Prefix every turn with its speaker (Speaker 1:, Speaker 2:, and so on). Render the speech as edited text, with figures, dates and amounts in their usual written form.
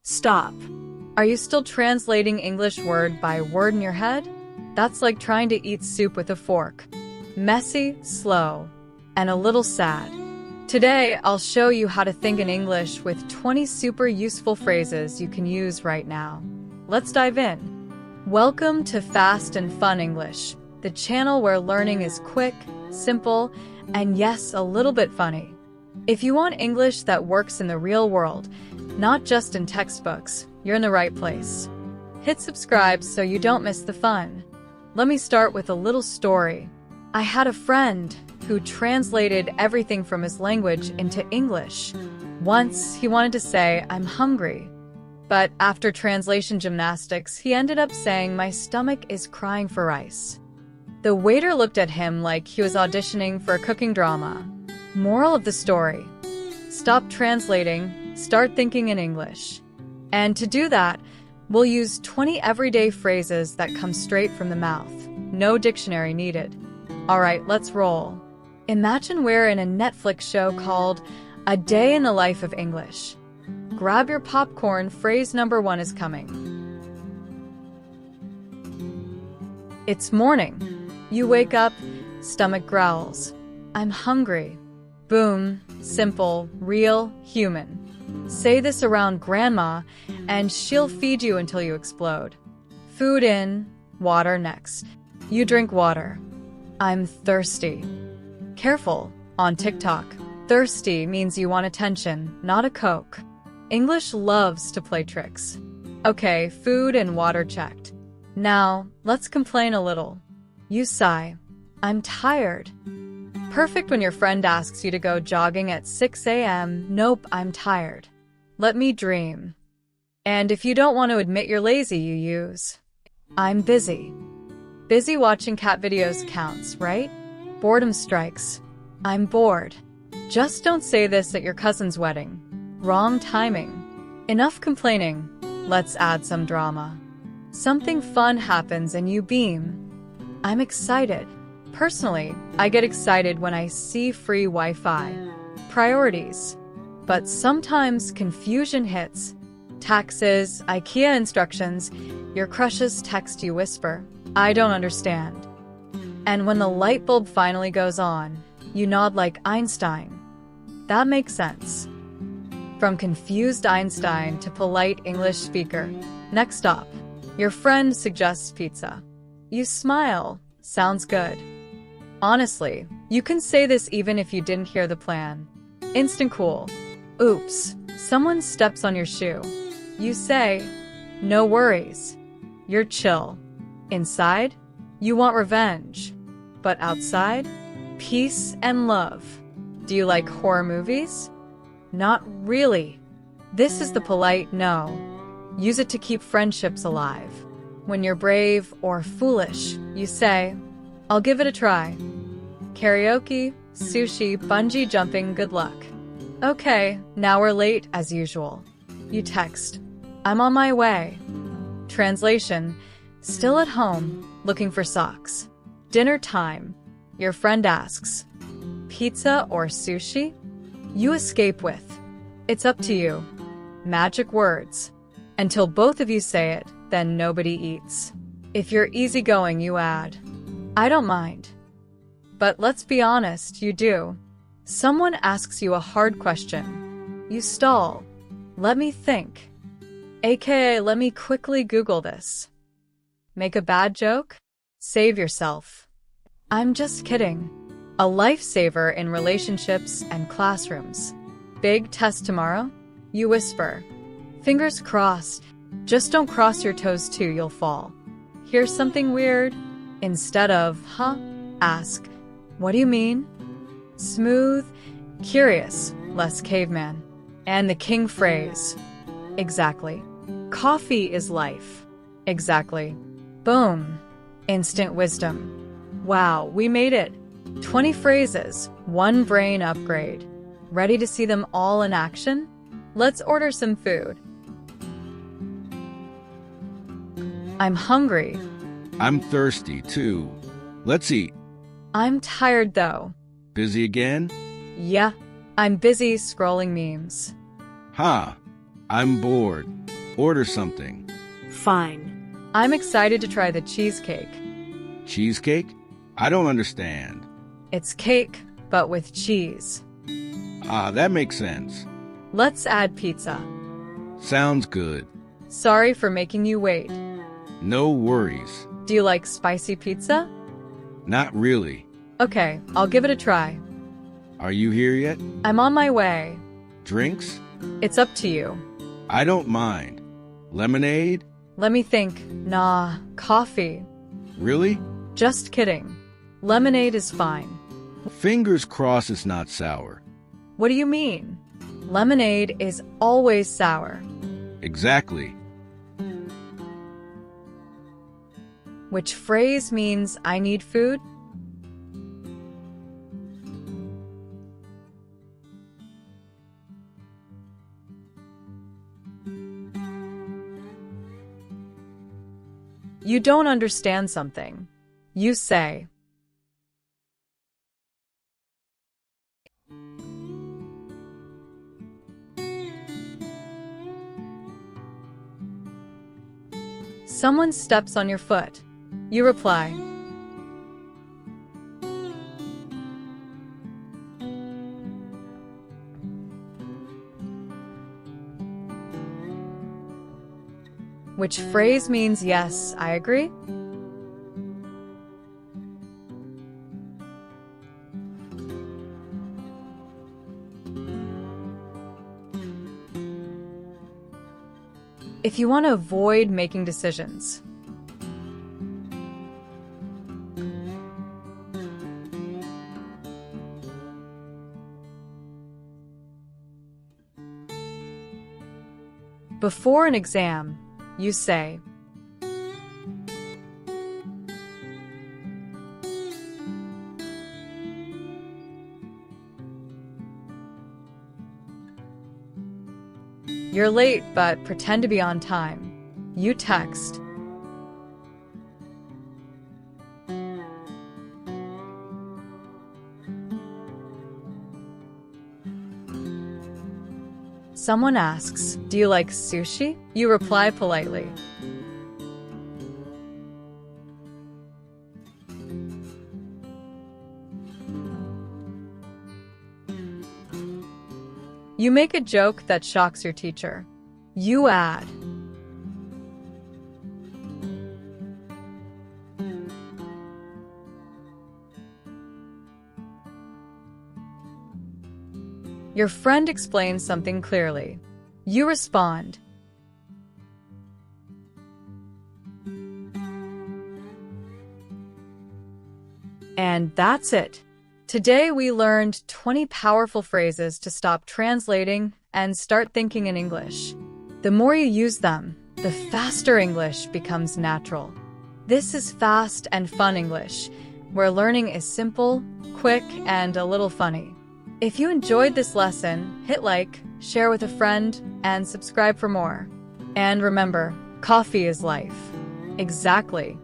Speaker 1: Stop. Are you still translating English word by word in your head? That's like trying to eat soup with a fork. Messy, slow, and a little sad. Today, I'll show you how to think in English with 20 super useful phrases you can use right now. Let's dive in. Welcome to Fast and Fun English, the channel where learning is quick, simple, and yes, a little bit funny. If you want English that works in the real world, not just in textbooks, you're in the right place. Hit subscribe so you don't miss the fun. Let me start with a little story. I had a friend who translated everything from his language into English. Once, he wanted to say, "I'm hungry." But after translation gymnastics, he ended up saying, "My stomach is crying for rice." The waiter looked at him like he was auditioning for a cooking drama. Moral of the story: stop translating, start thinking in English. And to do that, we'll use 20 everyday phrases that come straight from the mouth. No dictionary needed. All right, let's roll. Imagine we're in a Netflix show called A Day in the Life of English. Grab your popcorn, phrase number 1 is coming. It's morning. You wake up, stomach growls. I'm hungry. Boom, simple, real, human. Say this around grandma, and she'll feed you until you explode. Food in, water next. You drink water. I'm thirsty. Careful, on TikTok, thirsty means you want attention, not a Coke. English loves to play tricks. Okay, food and water checked. Now, let's complain a little. You sigh. I'm tired. Perfect when your friend asks you to go jogging at 6 a.m. Nope, I'm tired. Let me dream. And if you don't want to admit you're lazy, you use I'm busy. Busy watching cat videos counts, right? Boredom strikes. I'm bored. Just don't say this at your cousin's wedding. Wrong timing. Enough complaining. Let's add some drama. Something fun happens and you beam. I'm excited. Personally, I get excited when I see free Wi-Fi. Priorities. But sometimes confusion hits. Taxes, IKEA instructions, your crushes text you whisper, "I don't understand." And when the light bulb finally goes on, you nod like Einstein. That makes sense. From confused Einstein to polite English speaker. Next stop. Your friend suggests pizza. You smile. Sounds good. Honestly, you can say this even if you didn't hear the plan. Instant cool. Oops, someone steps on your shoe. You say, "No worries." You're chill. Inside, you want revenge. But outside, peace and love. Do you like horror movies? Not really. This is the polite no. Use it to keep friendships alive. When you're brave or foolish, you say, "I'll give it a try." Karaoke, sushi, bungee jumping, good luck. Okay, now we're late as usual. You text, "I'm on my way." Translation: still at home, looking for socks. Dinner time. Your friend asks, "Pizza or sushi?" You escape with, "It's up to you." Magic words. Until both of you say it, then nobody eats. If you're easygoing, you add, "I don't mind." But let's be honest, you do. Someone asks you a hard question. You stall. "Let me think." AKA, "Let me quickly Google this." Make a bad joke? Save yourself. "I'm just kidding." A lifesaver in relationships and classrooms. Big test tomorrow? You whisper, "Fingers crossed." Just don't cross your toes too, you'll fall. Hear something weird? Instead of, "Huh?" ask, "What do you mean?" Smooth, curious, less caveman. And the king phrase. Exactly. Coffee is life. Exactly. Boom. Instant wisdom. Wow, we made it. 20 phrases, 1 brain upgrade. Ready to see them all in action? Let's order some food. I'm hungry.
Speaker 2: I'm thirsty, too. Let's eat.
Speaker 1: I'm tired, though.
Speaker 2: Busy again?
Speaker 1: Yeah, I'm busy scrolling memes.
Speaker 2: Ha! I'm bored. Order something.
Speaker 3: Fine.
Speaker 1: I'm excited to try the cheesecake.
Speaker 2: Cheesecake? I don't understand.
Speaker 1: It's cake, but with cheese.
Speaker 2: Ah, that makes sense.
Speaker 1: Let's add pizza.
Speaker 2: Sounds good.
Speaker 1: Sorry for making you wait.
Speaker 2: No worries.
Speaker 1: Do you like spicy pizza?
Speaker 2: Not really.
Speaker 1: Okay, I'll give it a try.
Speaker 2: Are you here yet?
Speaker 1: I'm on my way.
Speaker 2: Drinks?
Speaker 1: It's up to you.
Speaker 2: I don't mind. Lemonade?
Speaker 1: Let me think. Nah, coffee.
Speaker 2: Really?
Speaker 1: Just kidding. Lemonade is fine.
Speaker 2: Fingers crossed it's not sour.
Speaker 1: What do you mean? Lemonade is always sour.
Speaker 2: Exactly.
Speaker 1: Which phrase means I need food? You don't understand something. You say, someone steps on your foot. You reply, which phrase means yes, I agree? If you want to avoid making decisions. Before an exam, you say, you're late, but pretend to be on time. You text, someone asks, do you like sushi? You reply politely, you make a joke that shocks your teacher. You add, your friend explains something clearly. You respond, and that's it. Today we learned 20 powerful phrases to stop translating and start thinking in English. The more you use them, the faster English becomes natural. This is Fast and Fun English, where learning is simple, quick, and a little funny. If you enjoyed this lesson, hit like, share with a friend, and subscribe for more. And remember, coffee is life. Exactly.